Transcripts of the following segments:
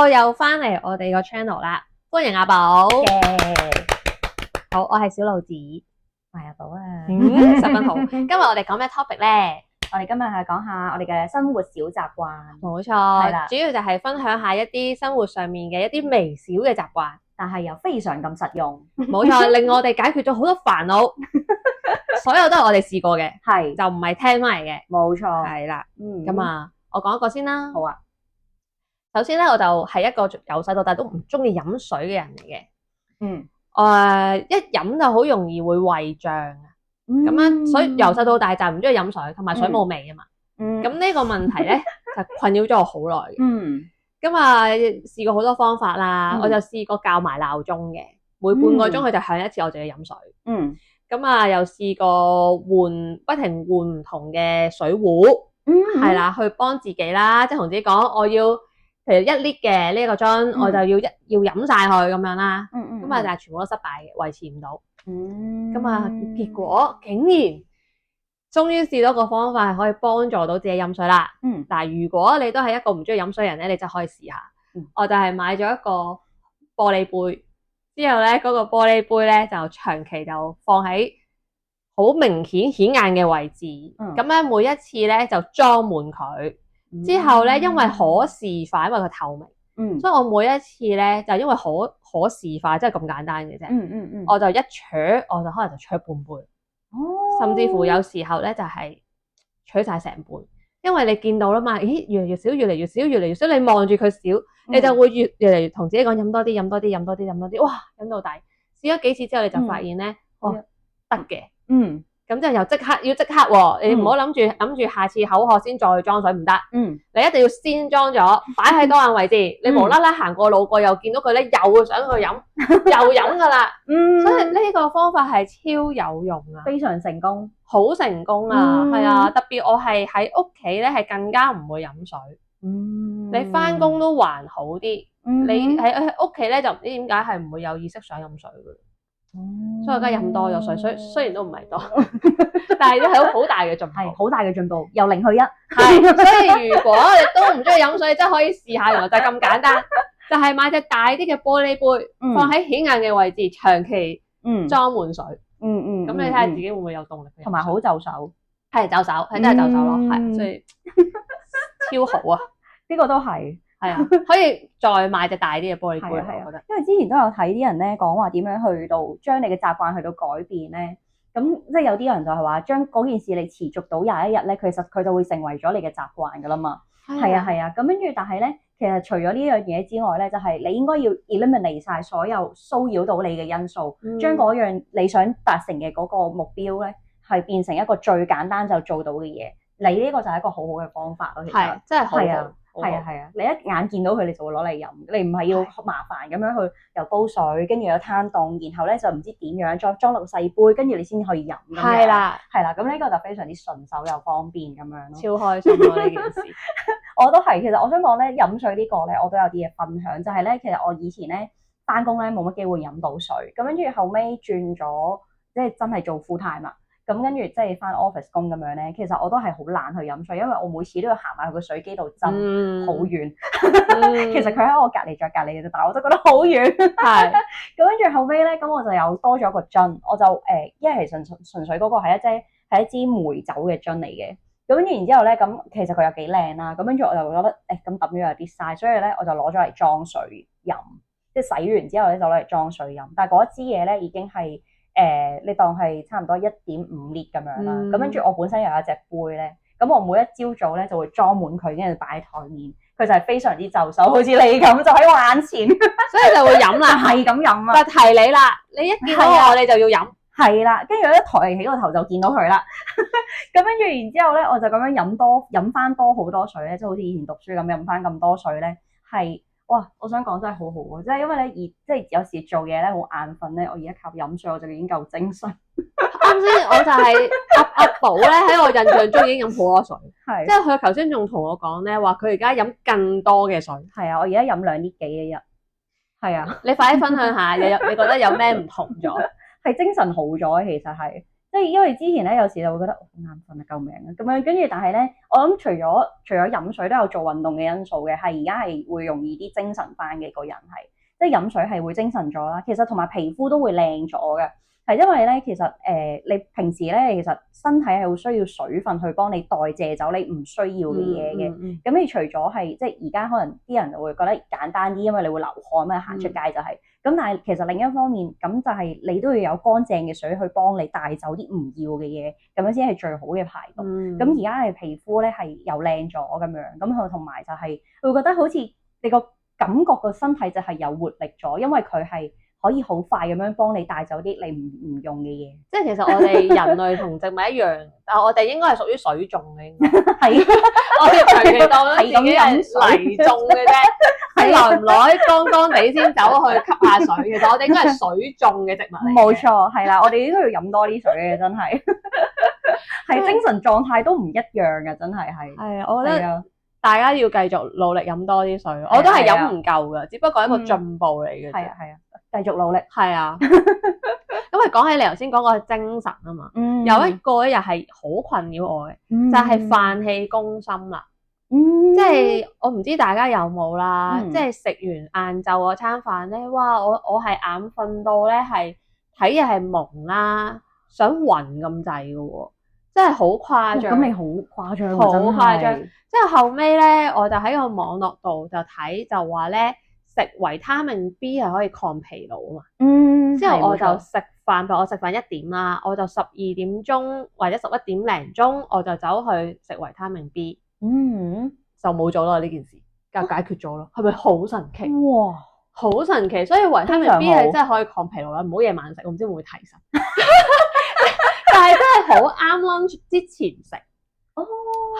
Hello，又翻嚟我哋個 channel 啦，歡迎阿寶。好，我係小露子，係阿寶啊，十分好。今日我哋講咩 topic 咧？我哋今日係講下我哋嘅生活小習慣，冇錯，係啦主要就係分享下一啲生活上面嘅一啲微小嘅習慣，但係又非常咁實用。冇錯，令我哋解決咗好多煩惱，所有都係我哋試過嘅，係，就唔係聽翻嚟嘅。冇錯。係啦，嗯，咁啊，我講一個先啦。好啊。首先咧，我就係一個由細到大都唔中意飲水嘅人嚟嘅。嗯，一飲就好容易會胃脹啊。咁樣，所以由細到大就唔中意飲水，同埋水冇味啊嘛。咁呢個問題咧就困擾咗我好耐嘅。咁啊，試過好多方法啦，我就試過校埋鬧鐘嘅，每半個鐘佢就響一次，我就要飲水。咁啊，又試過不停換唔同嘅水壺，係啦，去幫自己啦，即係同自己講，我要譬如1 lit 嘅呢個樽，我就要飲晒佢咁樣啦。咁啊，但係全部都失敗嘅，維持唔到。咁啊，結果竟然終於試到個方法係可以幫助到自己飲水啦。嗱，如果你都係一個唔中意飲水人咧，你就可以試下。我就係買咗一個玻璃杯，之後咧嗰個玻璃杯咧就長期就放喺好明顯顯眼嘅位置。咁咧每一次咧就裝滿佢，之後咧因為可視化，因為佢透明，所以我每一次咧就因為可視化，即係咁簡單嘅啫。我就一啜，我就可能就啜半杯。甚至乎有時候咧就係啜晒成杯，因為你見到啦嘛，咦，越嚟越少，越嚟越少，越嚟越少，你望住佢少，你就會越嚟越同自己講飲多啲，飲多啲，飲多啲，飲多啲，哇，飲到底。試咗幾次之後，你就發現咧，得嘅。咁就又即刻喎，你唔好諗住下次口渴先再去裝水，唔得。你一定要先裝咗，擺喺當眼位置。你無啦啦行過路過又見到佢咧，又想去飲，又飲噶啦。所以呢個方法係超有用啊，非常成功，好成功啊，係啊，特別我係喺屋企咧係更加唔會飲水。你翻工都還好啲，你喺屋企咧就唔知點解係唔會有意識想飲水嘅。所以我而家飲多咗水，雖然都唔係多，但係都係好大嘅進步，係好大嘅進步，由0去1。係，所以如果你都唔中意飲水，真係可以試下，原來就係咁簡單，就係買隻大啲嘅玻璃杯，放喺顯眼嘅位置，長期裝滿水。咁你睇下自己會唔會有動力？同埋好就手，係就手，係真係就手咯，係，所以超好啊！呢個都係。係啊，可以再買隻大啲嘅玻璃杯，我覺得。因為之前都有睇啲人咧講話點樣去到將你嘅習慣去到改變咧，咁即係有啲人就係話將嗰件事你持續到21日咧，其實佢就會成為咗你嘅習慣噶啦嘛。係啊，咁跟住但係咧，其實除咗呢樣嘢之外咧，就係你應該要 eliminate 晒所有騷擾到你嘅因素，將嗰樣你想達成嘅嗰個目標咧，係變成一個最簡單就做到嘅嘢。你呢個就係一個好好嘅方法咯，其實係真係好好。係啊，你一眼見到佢，你就會攞嚟飲。你唔係要麻煩咁樣去又煲水，跟住又攤凍，然後咧就唔知點樣再裝落個細杯，跟住你先可以飲。係啦，咁呢個就非常之順手又方便咁樣咯。超開心咯呢件事。我都係，其實我想講咧，飲水呢個咧，我都有啲嘢分享，就係咧，其實我以前咧返工咧冇乜機會飲到水，咁跟住後尾轉咗，即係真係做 full time 啦。咁跟住即係返 office 工咁樣咧，其實我都係好懶去飲水，因為我每次都要行埋去個水機度斟，好遠。其實佢喺我隔離再隔離嘅啫，但係我都覺得好遠。係。咁跟住後尾咧，咁我就有多咗一個樽，我就因為係純粹嗰個係一支梅酒嘅樽嚟嘅。咁跟住然之後咧，咁其實佢有幾靚啦。咁跟住我就覺得咁抌咗有啲嘥，所以咧我就攞咗嚟裝水飲，即係洗完之後咧就攞嚟裝水飲。但係嗰一支嘢咧已經係你當係差唔多1.5 lit 咁樣啦。咁跟住我本身又有一隻杯咧，咁我每一朝早咧就會裝滿佢，跟住擺喺台面。佢就係非常之就手，好似你咁就喺我眼前，所以就會飲啦，係咁飲啊！就提你啦，你一見到我你就要飲，係啦。跟住一抬起個頭就見到佢啦。咁跟住然之後咧，我就咁樣飲翻多好多水咧，即係好似以前讀書咁飲翻咁多水咧，係。哇！我想講真係好好啊，即係因為咧，即係有時做嘢咧好眼瞓咧，我而家靠飲水我就已經夠精神。啱先我就係阿寶咧喺我印象中已經飲好多水，係，即係佢頭先仲同我講咧話佢而家飲更多嘅水。係啊，我而家飲2 lit 幾一日。係啊，你快啲分享下，你覺得有咩唔同咗？係精神好咗，其實係。即係因為之前咧有時就會覺得好眼瞓啊，救命啊咁樣，跟住但係咧，我諗除咗飲水都有做運動嘅因素嘅，係而家係會容易啲精神翻嘅個人係，即係飲水係會精神咗啦。其實同埋皮膚都會靚咗嘅，係因為咧其實你平時咧其實身體係會需要水分去幫你代謝走你唔需要嘅嘢嘅。咁你除咗係即係而家可能啲人就會覺得簡單啲，因為你會流汗嘛，行出街就係。咁但係其實另一方面，咁就係你都要有乾淨嘅水去幫你帶走啲唔要嘅嘢，咁樣先係最好嘅排毒。咁而家係皮膚咧係又靚咗咁樣，咁佢同埋就係會覺得好似你個感覺個身體就係有活力咗，因為佢係可以好快咁樣幫你帶走啲你唔用嘅嘢。即係其實我哋人類同植物一樣，但係我哋應該係屬於水種嘅，應該係我哋長期當自己係泥種嘅啫。係耐唔耐乾乾地先走去吸下水嘅，我哋應該係水種嘅植物嚟。冇錯，係啦，我哋應該要飲多啲水嘅，真係係精神狀態都唔一樣嘅，真係係。係啊，我覺得大家要繼續努力飲多啲水，我都係飲唔夠㗎，只不過係一個進步嚟嘅。係啊，繼續努力。係啊，咁啊講起你頭先講個精神啊嘛，有一個咧又係好困擾我嘅，就係飯氣攻心啦。即係我唔知大家有冇啦，即係食完晏晝嗰餐飯咧，哇！我係眼瞓到咧，係睇嘢係蒙啦，想暈咁滯嘅喎，真係好誇張。咁你好誇張，好誇張。即係後尾咧，我就喺個網絡度就睇，就話咧食維他命 B 係可以抗疲勞啊嘛。之後我就食飯，我食飯1點啦，我就12點鐘或者11點零鐘，我就走去食維他命 B。就冇咗啦呢件事，就解決咗咯，係咪好神奇？哇，好神奇！所以維他命 B 係真係可以抗疲勞啦，唔好夜晚食，我唔知會唔會提神。但係真係好啱 lunch 之前食。哦，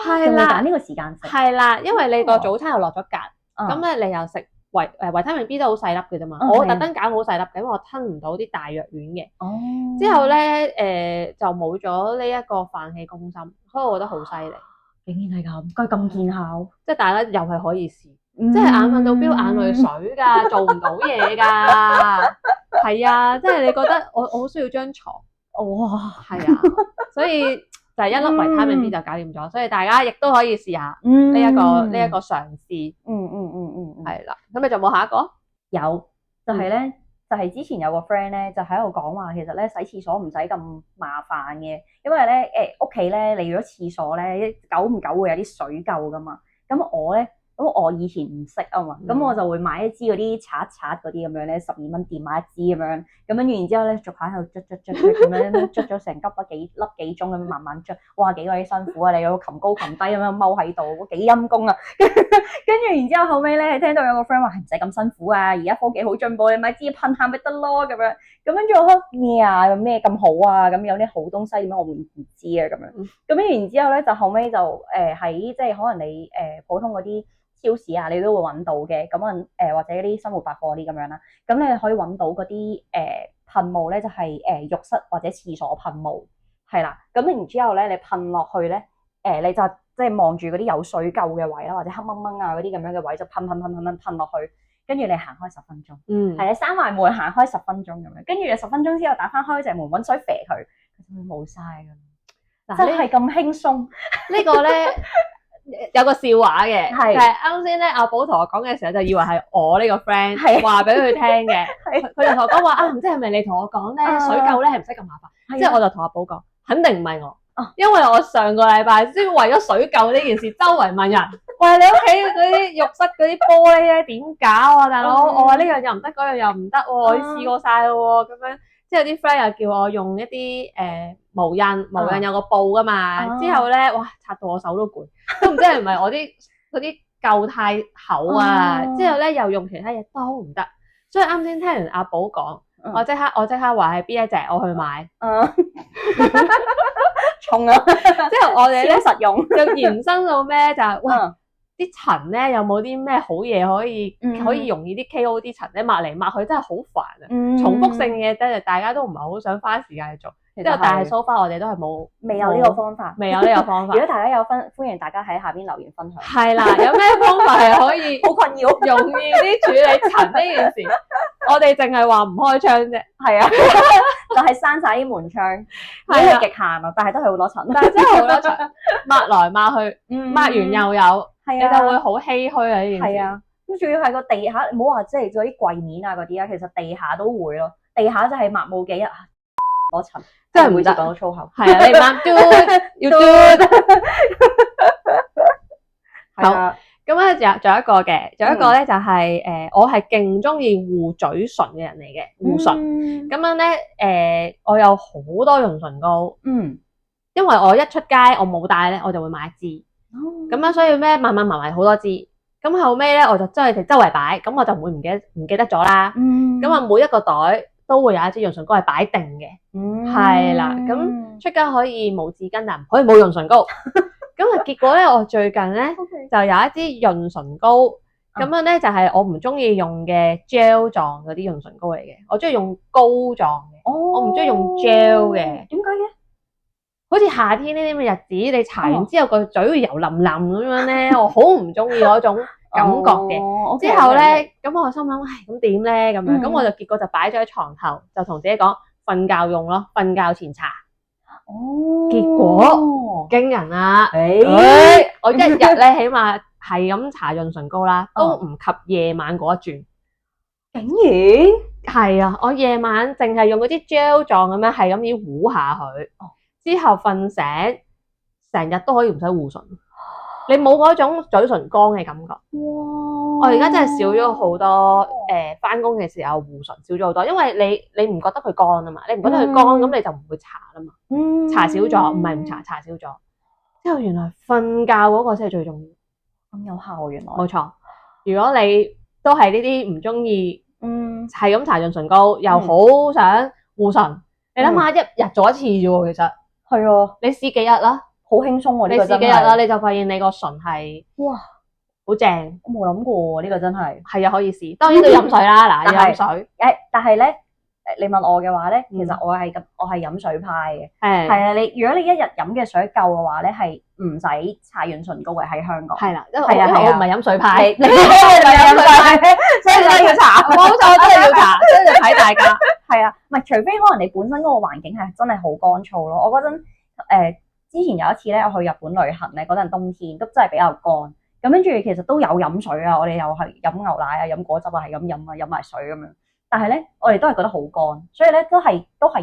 係啦，揀呢個時間食。係啦，因為你個早餐又落咗格，咁咧你又食維他命 B 都好細粒嘅啫嘛。我特登揀好細粒，因為我吞唔到啲大藥丸嘅。哦。之後咧就冇咗呢一個飯氣攻心，所以我覺得好犀利。竟然係咁，佢咁見效，即係大家又係可以試，即係眼瞓到飆眼淚水㗎，做唔到嘢㗎，係啊，即係你覺得我好需要張床，哇，係啊，所以就係一粒維他命 B 就搞掂咗，所以大家亦都可以試下呢一個嘗試，係啦，咁你仲有冇下一個？有，就係咧。就係之前有個 friend 咧，就喺度講話，其實咧洗廁所唔使咁麻煩嘅，因為咧屋企咧，你如果廁所咧久唔久會有啲水垢噶嘛，咁我以前唔識啊嘛，咁我就會買一支嗰啲刷嗰啲咁樣咧，12蚊店買一支咁樣，咁跟住然之後咧逐排喺度捽咁樣捽咗成幾粒鐘咁樣慢慢捽，哇幾鬼辛苦啊！你要擒高擒低咁樣踎喺度，幾陰功啊！跟住然之後後尾咧，聽到有個 friend 話唔使咁辛苦啊，而家科技好進步，你買支噴下咪得咯咁樣，咁跟住我覺得咩啊咩咁好啊，咁有啲好東西點解我會唔知啊咁樣，咁然之後咧就後尾就喺即係可能你普通嗰啲超市啊，你都會揾到嘅，咁或者啲生活百貨啲咁樣啦，咁你可以揾到嗰啲噴霧咧，就係浴室或者廁所噴霧，係啦，咁然之後咧你噴落去咧，你就即係望住嗰啲有水垢嘅位啦，或者黑掹掹啊嗰啲咁樣嘅位就噴落去，跟住你行開10分鐘，係你閂埋門行開10分鐘咁樣，跟住你10分鐘之後打翻開隻門揾水肥佢，佢就會冇晒㗎。嗱，真係咁輕鬆，呢個咧。有個笑話嘅，係啱先咧，阿寶同我講嘅時候就以為係我呢個 friend 話俾佢聽嘅，佢就同我講話啊，唔知係咪你同我講咧水垢咧係唔使咁麻煩，之後我就同阿寶講，肯定唔係我，因為我上個禮拜先為咗水垢呢件事周圍問人，喂，你屋企嗰啲浴室嗰啲玻璃咧點搞啊，大佬，我話呢樣又唔得，嗰樣又唔得，我試過晒咯，咁樣。之後啲 friend 又叫我用一啲毛印有個布噶嘛，之後咧哇擦到我手都攰，都唔知係唔係我啲嗰啲垢太厚啊，之後咧又用其他嘢都唔得，所以啱先聽完阿寶講，我即刻話係邊一隻我去買，重啊！之後我哋咧實用，就延伸到咩就係喂。啲塵咧有冇啲咩好嘢可以容易啲 KO 啲塵咧，抹嚟抹去真係好煩啊！重複性嘅真係大家都唔係好想花時間去做，之後但係 so far 我哋都係未有呢個方法，如果大家有歡迎大家喺下邊留言分享。係啦，有咩方法係可以好困擾，容易啲處理塵呢件事？我哋淨係話唔開窗啫。係啊，就係閂晒啲門窗，呢係啊個極限啊，但係都係好多塵。但係真係好多塵，抹來抹去，抹完又有，你就會好唏噓啊！呢件事係啊，咁仲要係個地下，唔好話即係嗰啲櫃面啊嗰啲啊，其實地下都會咯。地下就係抹冇幾日，多塵，真係唔得。講到粗口。係啊，你唔啱 do 要 do。好。咁咧仲有一個嘅，仲有一個咧就係我係勁中意護嘴唇嘅人嚟嘅，護唇。咁樣咧我有好多潤唇膏，因為我一出街我冇帶咧，我就會買一支。咁樣所以咩慢慢埋好多支。咁後尾咧我就將佢哋周圍擺，咁我就唔會唔記得咗啦。咁啊每一個袋都會有一支潤唇膏係擺定嘅，係啦。咁出街可以冇紙巾，但唔可以冇潤唇膏。咁啊，結果咧，我最近咧就有一支潤唇膏，咁樣咧就係我唔中意用嘅 gel 狀嗰啲潤唇膏嚟嘅，我中意用膏狀嘅，我唔中意用 gel 嘅。點解嘅？好似夏天呢啲咁嘅日子，你搽完之後個嘴會油淋淋咁樣咧，我好唔中意嗰種感覺嘅。之後咧，咁我心諗，唉，咁點咧？咁樣，咁我就結果就擺咗喺床頭，就同自己講瞓覺用咯，瞓覺前搽。結果驚人啊！我一日咧起碼係咁搽潤唇膏啦，都唔及夜晚嗰一轉。竟然係啊！我夜晚淨係用嗰啲 gel 狀咁樣，係咁要糊下佢，之後瞓醒，成日都可以唔使護唇。你冇嗰種嘴唇乾嘅感覺。我而家真係少咗好多返工嘅時候護唇少咗好多，因為你唔覺得佢乾啊嘛，你唔覺得佢乾咁你就唔會搽啦嘛。搽少咗，唔係唔搽少咗。之後原來瞓覺嗰個先係最重要，咁有效原來。冇錯，如果你都係呢啲唔中意，係咁搽潤唇膏，又好想護唇，你諗下一日做一次啫喎，其實係啊，你試幾日啦？好輕鬆喎，你試幾日啦，你就發現你個唇係哇好正。我冇諗過喎，呢個真係。係啊，可以試，當然都飲水啦，嗱，要飲水。但係咧，你問我嘅話咧，其實我係飲水派嘅。係啊，如果你一日飲嘅水夠嘅話咧，係唔使搽潤唇膏嘅喺香港。係啦，因為我唔係飲水派，你唔係飲水派，所以你要搽。冇錯，真係要搽，真係睇大家。係啊，唔係除非可能你本身嗰個環境係真係好乾燥咯。我嗰陣之前有一次咧，我去日本旅行咧，嗰陣冬天都真係比較乾。咁跟住其實都有飲水啊，我哋又係飲牛奶啊、飲果汁啊，係咁飲啊，飲埋水咁樣。但係咧，我哋都係覺得好乾，所以咧都係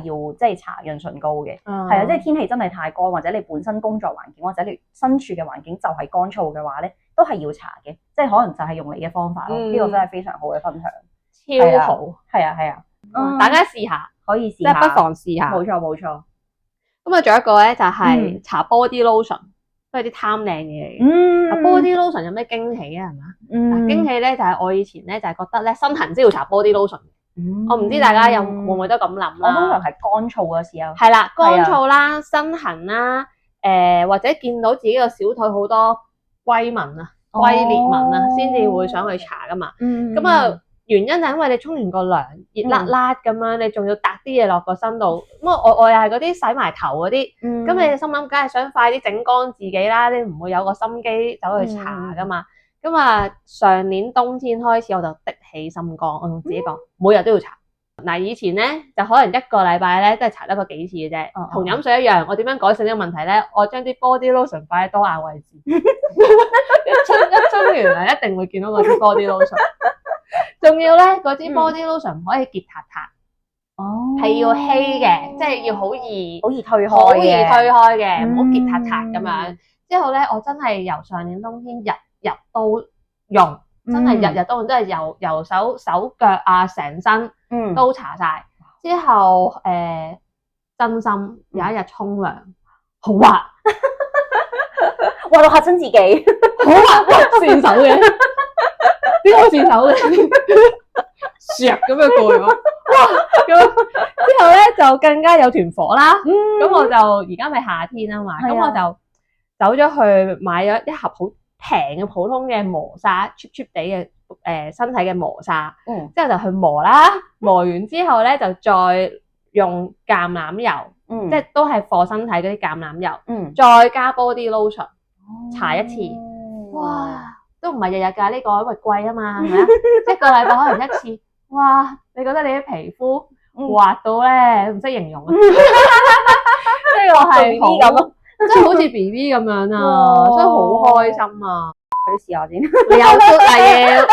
要即係搽潤唇膏嘅。係啊，即係天氣真係太乾，或者你本身工作環境或者你身處嘅環境就係乾燥嘅話咧，都係要搽嘅。即係可能就係用你嘅方法咯。呢個真係非常好嘅分享，超好。係啊，大家試下，可以試下，不妨試下。冇錯。咁啊，仲有一個咧就係搽 body lotion，都係啲貪靚嘢嚟嘅。body lotion 有咩驚喜啊？係嘛？驚喜咧就係我以前咧就係覺得咧身痕先要搽 body lotion。我唔知大家會唔會都咁諗啦。我通常係乾燥嘅時候。係啦，乾燥啦、身痕啦，或者見到自己個小腿好多龜紋啊、龜裂紋啊，先至會想去搽噶嘛。咁啊，原因就係因為你沖完個涼熱辣辣咁樣，你仲要搭啲嘢落個身度。咁我又係嗰啲洗埋頭嗰啲，咁你心諗梗係想快啲整乾自己啦，你唔會有個心機走去搽噶嘛。咁啊，上年冬天開始我就滴起心肝，我同自己講，每日都要搽。嗱，以前咧就可能一個禮拜咧都係搽得個幾次嘅啫，同飲水一樣。我點樣改善呢個問題咧？我將啲 body lotion 擺喺多眼位置，一沖完嚟一定會見到嗰啲 body lotion。仲要咧，嗰支 body lotion 唔可以結塌塌，係要稀嘅，即係要好易推開嘅，唔好結塌塌咁樣。之後咧，我真係由上年冬天日都用，真係日都用，真係由手腳啊，成身都搽晒。之後真心有一日沖涼，好滑，滑到嚇親自己，好滑，跣手嘅，點解跣手嘅？削咁樣過咗，哇！咁之後咧就更加有團火啦。咁我就而家咪夏天啊嘛，咁我就走咗去買咗一盒好平嘅普通嘅磨砂 cheap 地嘅身體嘅磨砂，之後就去磨啦。磨完之後咧就再用橄欖油，即係都係貨身體嗰啲橄欖油，再加 body lotion 搽一次，哇！都唔係日日㗎呢個，因為貴啊嘛，係咪啊？一個禮拜可能一次，哇！你覺得你啲皮膚滑到咧唔識形容啊，即係我係好，即係好似 BB 咁樣啊，所以好開心啊！快啲試下先，你有 feel 啊要，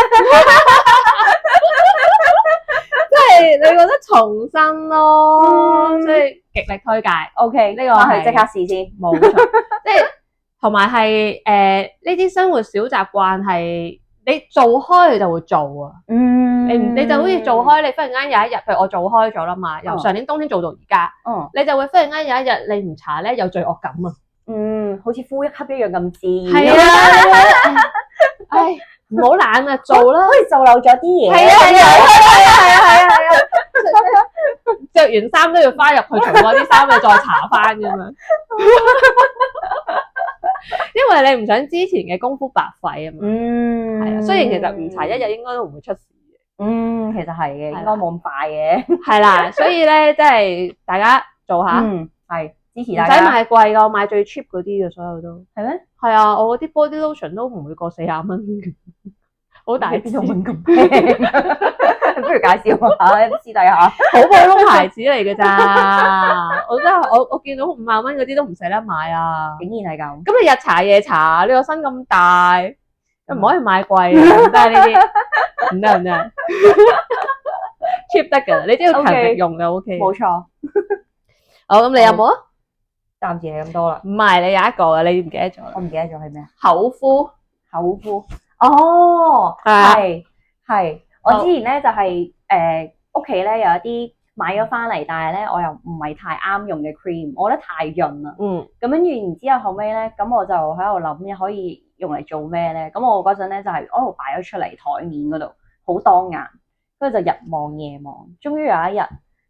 即係你覺得重新咯，所以極力推介。OK，呢個係即刻試先，冇錯，即係同埋係呢啲生活小習慣係你做開你就會做啊。你就好似做開，你忽然間有一日，譬如我做開咗啦嘛，由上年冬天做到而家，你就會忽然間有一日你唔搽咧有罪惡感啊。好似呼一吸一樣咁自然。係啊，唉，唔好懶啊，做啦。好似做漏咗啲嘢。係啊，着完衫都要翻入去除嗰啲衫，你再搽翻咁樣。因為你唔想之前嘅功夫白費啊嘛。係啊，雖然其實唔搽一日應該都唔會出事嘅。其實係嘅，應該冇咁快嘅。係啦，所以咧，即係大家做下。係支持大家。唔使買貴㗎，我買最 cheap 嗰啲嘅，所有都係咩？係啊，我嗰啲 body lotion 都唔會過40蚊嘅，好大支，邊度咁平？不如介紹下私底下，好普通牌子嚟嘅咋。我真係我見到5萬蚊嗰啲都唔捨得買啊！竟然係咁。咁你日搽夜搽，你個身咁大，唔可以買貴嘅，唔得呢啲，唔得，cheap 得㗎，你只要強力用就 OK。冇錯。好，咁你有冇啊？暫時係咁多啦。唔係，你有一個嘅，你唔記得咗啦。我唔記得咗係咩？口敷。哦，係。我之前咧就係屋企咧有一啲買咗翻嚟，但係咧我又唔係太啱用嘅 cream，我覺得太潤啦。咁跟住然之後後尾咧，咁我就喺度諗可以用嚟做咩咧？咁我嗰陣咧就係我度擺咗出嚟台面嗰度，好當眼，跟住就日望夜望，終於有一日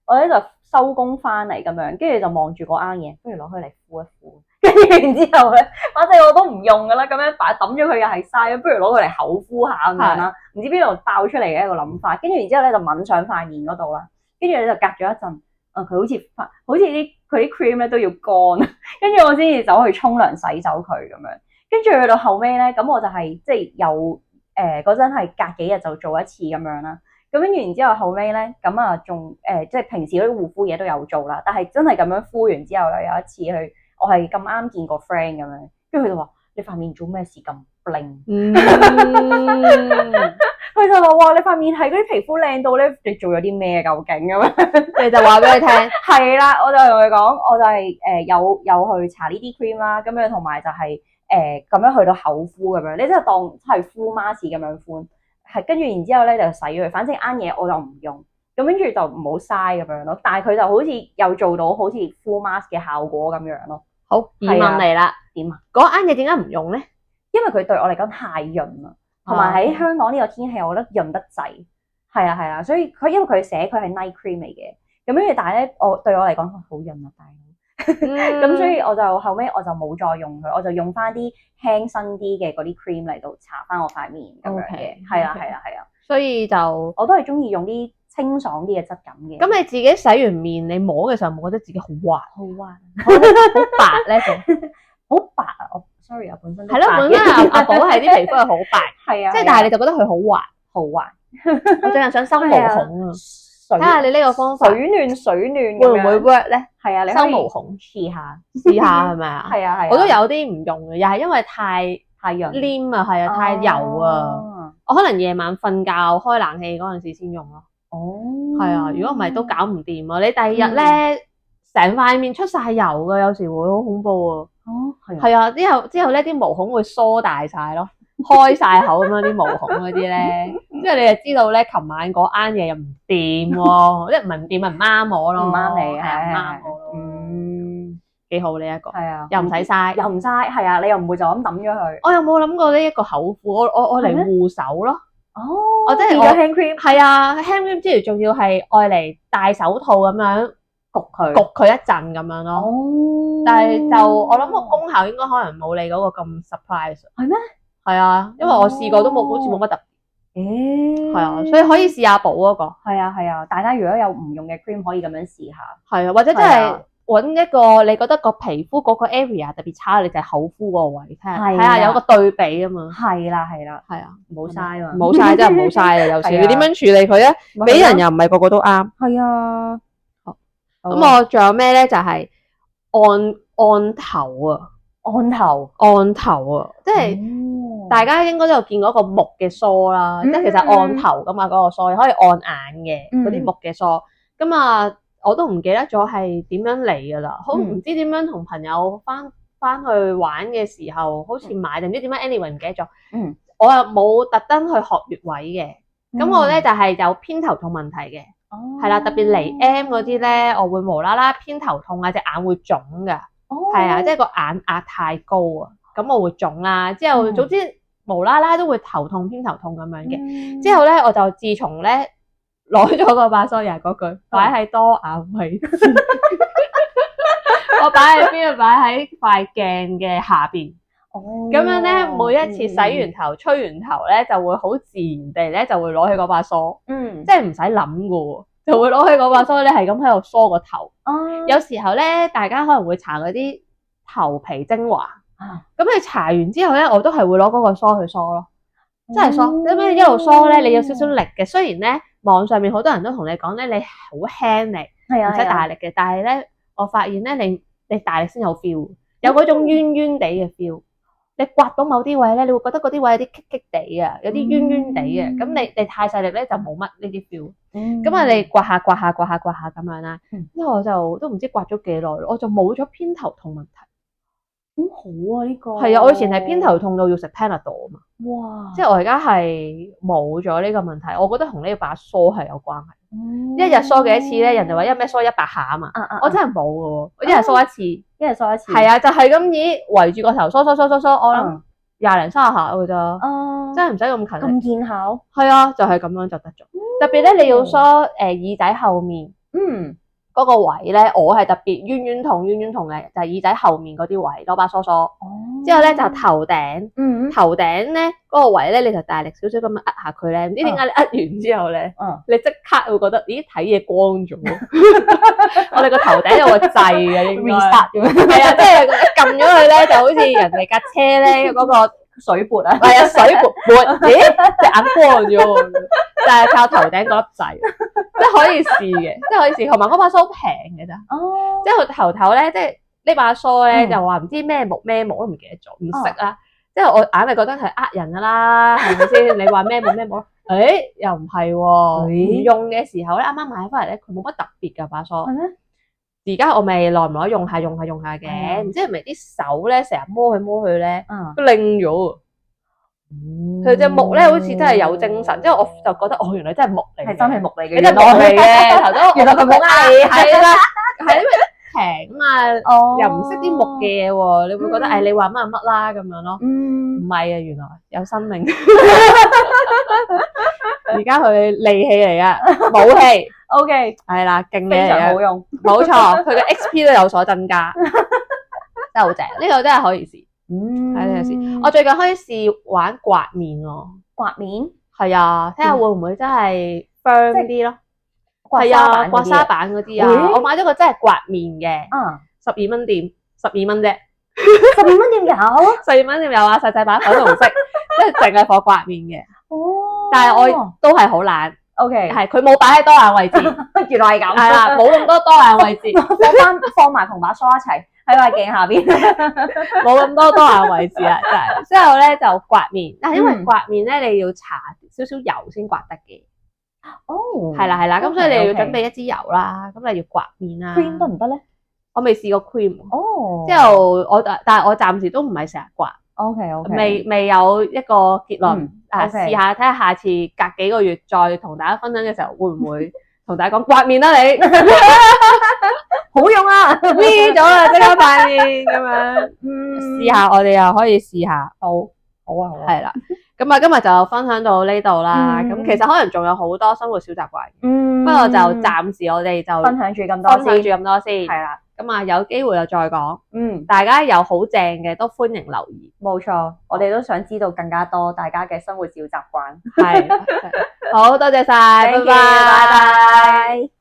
我咧就收工翻嚟咁樣，跟住就望住嗰啱嘢，不如攞佢嚟敷一敷。跟住然之後咧，反正我都唔用噶啦，咁樣抌咗佢又係嘥，不如攞佢嚟口敷下咁樣啦。唔知邊度爆出嚟嘅一個諗法，跟住然之後咧就抿上塊面嗰度啦。跟住你就隔咗一陣，佢好似佢啲 cream 咧都要乾，跟住我先至走去沖涼洗走佢咁樣。跟住去到後尾咧，咁我就係即係有嗰陣係隔幾日就做一次咁樣啦。咁跟住然之後後尾咧，咁啊仲即係平時嗰啲護膚嘢都有做啦，但係真係咁樣敷完之後咧，有一次去。我係咁啱見個 friend 咁樣，跟住佢就話：你塊面做咩事咁 bling？佢就話：哇！你塊面係嗰啲皮膚靚到咧，你做咗啲咩究竟咁樣？你就話俾佢聽。係啦，我就同佢講，我就係有去搽呢啲 cream 啦，咁樣同埋就係咁樣去到口敷咁樣，你真係當係敷 mask 咁樣敷，係跟住然之後咧就洗咗佢，反正啱嘢我就唔用。咁跟住就唔好嘥咁樣咯，但係佢就好似有做到好似 full mask 嘅效果咁樣咯。好，疑問嚟啦，點啊？嗰啱嘢點解唔用咧？因為佢對我嚟講太潤啦，同埋喺香港呢個天氣，我覺得潤得滯。係啊，所以因為佢寫佢係 night cream 嚟嘅，咁跟住但係咧，對我嚟講好潤啊，大佬。咁所以我就後尾我就冇再用佢，我就用翻啲輕身啲嘅嗰啲 cream 嚟到搽翻我塊面咁樣嘅。係啊。所以就我都係中意用啲清爽啲嘅質感嘅。咁你自己洗完面，你摸嘅時候冇覺得自己好滑？好白咧？好白啊！我 sorry 啊，本身係咯，本身阿寶係啲皮膚係好白，係啊，即係但係你就覺得佢好滑，好滑。我最近想收毛孔啊，睇下你呢個方法水暖會唔會 work 咧？係啊，你收毛孔試下係咪啊？係啊，我都有啲唔用嘅，又係因為太潤黏啊，係啊，太油啊，我可能夜晚瞓覺開冷氣嗰陣時先用咯。係啊，如果唔係都搞唔掂啊！你第二日咧成塊面出晒油㗎，有時會好恐怖啊！係啊，之後咧啲毛孔會疏大晒咯，開晒口咁樣啲毛孔嗰啲咧，即係你就知道咧，琴晚嗰啱嘢又唔掂喎，即係唔係唔掂咪唔啱我咯，唔啱你係唔啱我咯，幾好呢一個，係啊，又唔使嘥，係啊，你又唔會就咁抌咗佢。我有冇諗過呢一個口敷，我嚟護手咯。我真係我 hand cream 係啊 hand cream 之餘仲要係愛嚟戴手套咁樣焗佢一陣咁樣咯。但係就我諗個功效應該可能冇你嗰個咁 surprise。係咩？係啊，因為我試過都冇，好似冇乜特別。係啊，所以可以試下補嗰個。係啊，大家如果有唔用嘅 cream 可以咁樣試下。係啊，或者真係揾一個你覺得個皮膚嗰個 area 特別差，你就係口敷嗰個位睇下有個對比啊嘛。係啦，係啊，唔好嘥啊，冇嘥真係唔好嘥啊！有時你點樣處理佢啊？俾人又唔係個個都啱。係啊，咁我仲有咩咧？就係按頭啊，按頭啊，即係大家應該都有見過一個木嘅梳啦，即係其實按頭噶嘛，嗰個梳可以按眼嘅嗰啲木嘅梳。咁啊，我都唔記得咗係點樣嚟噶啦，好唔知點樣同朋友翻去玩嘅時候，好似買定唔知點解 anyway 唔記得咗。我又冇特登去學穴位嘅，咁我咧就係有偏頭痛問題嘅，係啦，特別嚟 M 嗰啲咧，我會無啦啦偏頭痛啊，隻眼會腫噶，係啊，即係個眼壓太高啊，咁我會腫啦。之後總之無啦啦都會頭痛偏頭痛咁樣嘅。之後咧我就自從咧攞咗個把梳，又係嗰句擺喺多眼位置，我擺喺邊度？擺喺塊鏡嘅下邊。咁樣咧，每一次洗完頭、吹完頭咧，就會好自然地咧，就會攞起嗰把梳，即係唔使諗噶喎，就會攞起嗰把梳咧，係咁喺度梳個頭。有時候咧，大家可能會搽嗰啲頭皮精華，咁你搽完之後咧，我都係會攞嗰個梳去梳咯，真係梳。咁樣一路梳咧，你有少少力嘅。雖然咧，網上面好多人都同你講咧，你好輕力，唔使大力嘅，但係咧，我發現咧，你大力先有 feel， 有嗰種冤冤地嘅 feel。你刮到某啲位咧，你會覺得嗰啲位有啲棘棘地啊，有啲冤冤地啊。咁你太細力咧就冇乜呢啲 feel。咁啊，你刮下咁樣啦。之後我就都唔知刮咗幾耐，我就冇咗偏頭痛問題。咁好啊呢個。係啊，我以前係偏頭痛到要食 Panadol 啊嘛。哇！即係我而家係冇咗呢個問題，我覺得同呢把梳係有關係。一日梳幾多次咧？人哋話一咩梳100下啊嘛。我真係冇嘅喎，我一日梳一次。係啊，就係咁以圍住個頭梳，我諗20零30下嘅咋，真係唔使咁勤力。咁見效。係啊，就係咁樣就得咗。特別咧，你要梳耳仔後面，嗰個位咧，我係特別冤冤痛嘅，就係耳仔後面嗰啲位攞把梳。之後咧就頭頂咧嗰個位咧，你就大力少少咁樣壓下佢咧，唔知點解你壓完之後咧，你即刻會覺得咦睇嘢光咗。我哋個頭頂有個掣嘅，應該 reset 咁樣。係啊，即係撳咗佢咧，就好似人哋架車咧嗰個水撥啊，係啊，水撥，咦隻眼光咗，但係靠頭頂嗰粒掣，即係可以試嘅，同埋嗰把梳平嘅咋。即係頭咧，即係呢把梳咧就話唔知咩木都唔記得咗，唔識啦。即係我硬係覺得係呃人噶啦，係咪先？你話咩木？又唔係喎，唔用嘅時候咧，啱啱買翻嚟咧，佢冇乜特別噶把梳。係咩？而家我咪耐唔耐用下嘅，唔知係咪啲手咧成日摸去咧，都擰咗。佢隻木咧好似真係有精神，即係我就覺得原來真係木嚟，係真係木嚟嘅，真係木嚟嘅。頭先原來佢冇呃你，係啦，係因為平啊嘛，又唔識啲木嘅嘢喎，你會覺得你話乜就乜啦咁樣咯。唔係啊，原來有生命。而家佢利器嚟噶，武器。OK， 係啦，勁嘢嚟嘅，非常好用，冇錯，佢嘅 XP 都有所增加，真係好正，呢個真係可以試。睇下先，我最近可以試玩刮面喎。刮面？係啊，睇下會唔會真係 firm 啲咯。係啊，刮痧板嗰啲啊，我買咗個真係刮面嘅，12蚊店，12蚊啫。12蚊店有？12蚊店有啊，細版粉紅色，即係淨係放刮面嘅。但係我都係好懶。OK， 係佢冇擺喺多眼位置，原來係咁。係啦，冇咁多眼位置，放埋同把梳一齊喺塊鏡下邊，冇咁多眼位置啊，真係。之後咧就刮面，但係因為刮面咧你要搽少少油先刮得嘅。係啦，咁所以你要準備一支油啦，咁你要刮面啦。cream 得唔得咧？我未試過 cream。之後但係我暫時都唔係成日刮。OK， 未有一個結論。試下睇下下次隔幾個月再同大家分享嘅時候，會唔會同大家講刮面啦？你好用啊，V 咗啦，即刻塊面咁樣。試下我哋又可以試下。好啊，係啦。咁啊，今日就分享到呢度啦。咁其實可能仲有好多生活小習慣，不過就暫時我哋就分享住咁多先。係啦。咁啊，有機會又再講。大家有好正嘅都歡迎留言。冇錯，我哋都想知道更加多大家嘅生活小習慣。係，好多謝晒，拜拜。